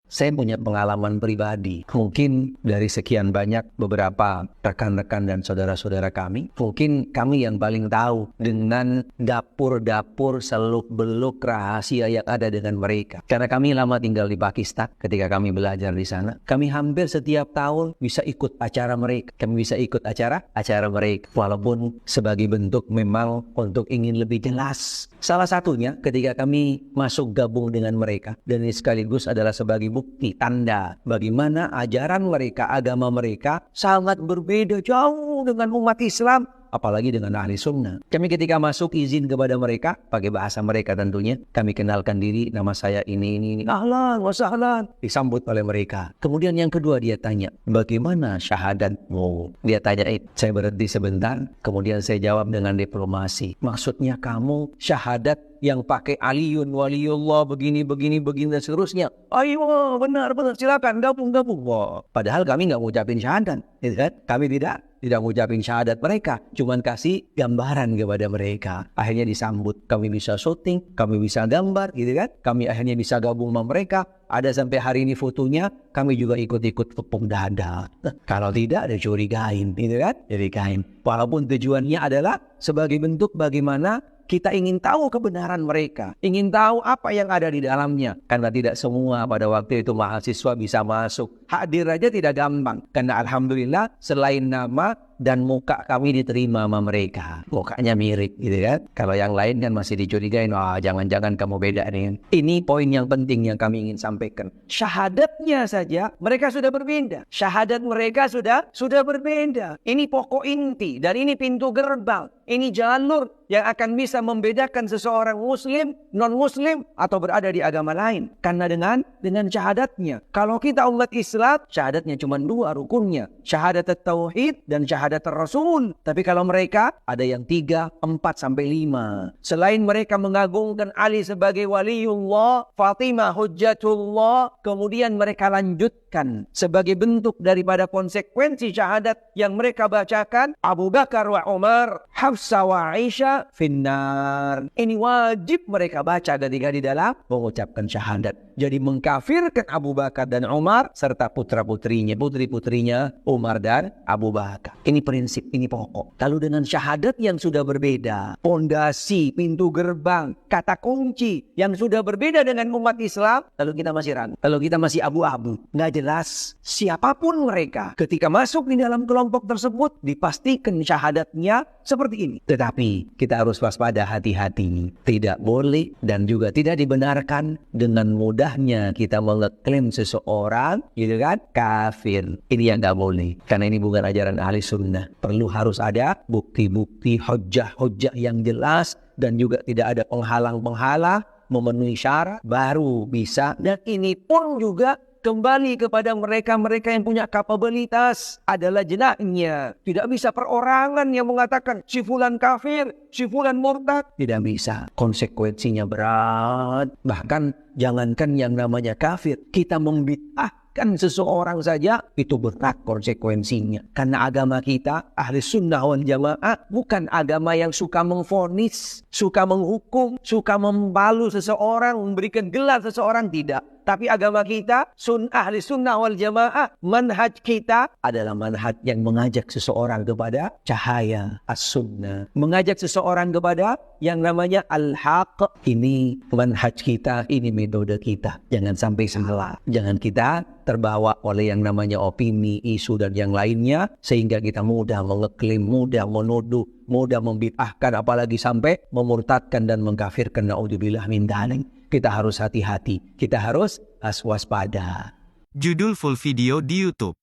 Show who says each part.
Speaker 1: Saya punya pengalaman pribadi. Mungkin dari sekian banyak beberapa rekan-rekan dan saudara-saudara kami, mungkin kami yang paling tahu dengan dapur-dapur seluk-beluk rahasia yang ada dengan mereka. Karena kami lama tinggal di Pakistan ketika kami belajar di sana. Kami hampir setiap tahun bisa ikut acara mereka. Kami bisa ikut acara mereka. Walaupun sebagai bentuk memang untuk ingin lebih jelas. Salah satunya ketika kami masuk gabung dengan mereka. Dan ini sekaligus adalah sebagai bukti tanda bagaimana ajaran mereka, agama mereka sangat berbeda jauh dengan umat Islam, apalagi dengan ahli sunnah. Kami ketika masuk izin kepada mereka, pakai bahasa mereka tentunya, kami kenalkan diri, nama saya ini. Ahlan wa sahlan, disambut oleh mereka. Kemudian yang kedua dia tanya, bagaimana syahadatmu? Dia tanya, saya berhenti sebentar, kemudian saya jawab dengan diplomasi. Maksudnya kamu syahadat yang pakai aliyun waliullah begini dan seterusnya. Ayo benar silakan gabung. Wah, padahal kami nggak ngucapin syahadat, gitu kan? Kami tidak ngucapin syahadat mereka, cuman kasih gambaran kepada mereka. Akhirnya disambut, kami bisa syuting, kami bisa gambar, gitu kan? Kami akhirnya bisa gabung sama mereka. Ada sampai hari ini fotonya, kami juga ikut tepung dada. Kalau tidak ada curigain, gitu kan? Curigain. Walaupun tujuannya adalah sebagai bentuk bagaimana kita ingin tahu kebenaran mereka, ingin tahu apa yang ada di dalamnya. Karena tidak semua pada waktu itu mahasiswa bisa masuk. Hadir aja tidak gampang. Karena alhamdulillah selain nama dan muka kami diterima sama mereka. Mukanya mirip gitu kan. Kalau yang lain kan masih dicurigain, jangan-jangan kamu beda nih. Ini poin yang penting yang kami ingin sampaikan. Syahadatnya saja mereka sudah berbeda. Syahadat mereka sudah berbeda. Ini pokok inti dan ini pintu gerbang. Ini jalur yang akan bisa membedakan seseorang muslim, non-muslim, atau berada di agama lain. Karena dengan syahadatnya. Kalau kita umat Islam, syahadatnya cuma 2 rukunnya. Syahadat tauhid dan syahadat rasul. Tapi kalau mereka, ada yang 3, 4, sampai 5. Selain mereka mengagungkan Ali sebagai waliullah, Fatimah hujjatullah, kemudian mereka lanjutkan sebagai bentuk daripada konsekuensi syahadat yang mereka bacakan, Abu Bakar wa Umar, Hafsah wa Aisyah finnar. Ini wajib mereka baca ketika di dalam mengucapkan syahadat. Jadi mengkafirkan Abu Bakar dan Umar serta putri-putrinya Umar dan Abu Bakar. Ini prinsip, ini pokok. Lalu dengan syahadat yang sudah berbeda, pondasi, pintu gerbang, kata kunci yang sudah berbeda dengan umat Islam, lalu kita masih ragu, lalu kita masih abu-abu, nggak jelas siapapun mereka. Ketika masuk di dalam kelompok tersebut, dipastikan syahadatnya seperti ini. Tetapi kita harus waspada, hati-hati. Tidak boleh dan juga tidak dibenarkan dengan mudahnya kita mengeklaim seseorang, gitu kan, kafir. Ini yang nggak boleh. Karena ini bukan ajaran ahli sunnah. Perlu harus ada bukti-bukti, hujjah yang jelas dan juga tidak ada penghalang-penghalang, memenuhi syarat baru bisa. Dan ini pun juga kembali kepada mereka-mereka yang punya kapabilitas, adalah jenaknya. Tidak bisa perorangan yang mengatakan si fulan kafir, si fulan murtad. Tidak bisa. Konsekuensinya berat. Bahkan jangankan yang namanya kafir, kita membid'ahkan seseorang saja itu berat konsekuensinya. Karena agama kita ahli sunnah wal jamaah bukan agama yang suka mengvonis, suka menghukum, suka membalu seseorang, memberikan gelar seseorang, tidak. Tapi agama kita, ahli sunnah wal jamaah, manhaj kita adalah manhaj yang mengajak seseorang kepada cahaya as-sunnah. Mengajak seseorang kepada yang namanya al-haq. Ini manhaj kita, ini metode kita. Jangan sampai salah. Jangan kita terbawa oleh yang namanya opini, isu, dan yang lainnya. Sehingga kita mudah mengeklaim, mudah menuduh, mudah membid'ahkan, apalagi sampai memurtadkan dan mengkafirkan. Na'udzubillah min dzalik. Kita harus hati-hati. Kita harus waspada.
Speaker 2: Judul full video di YouTube.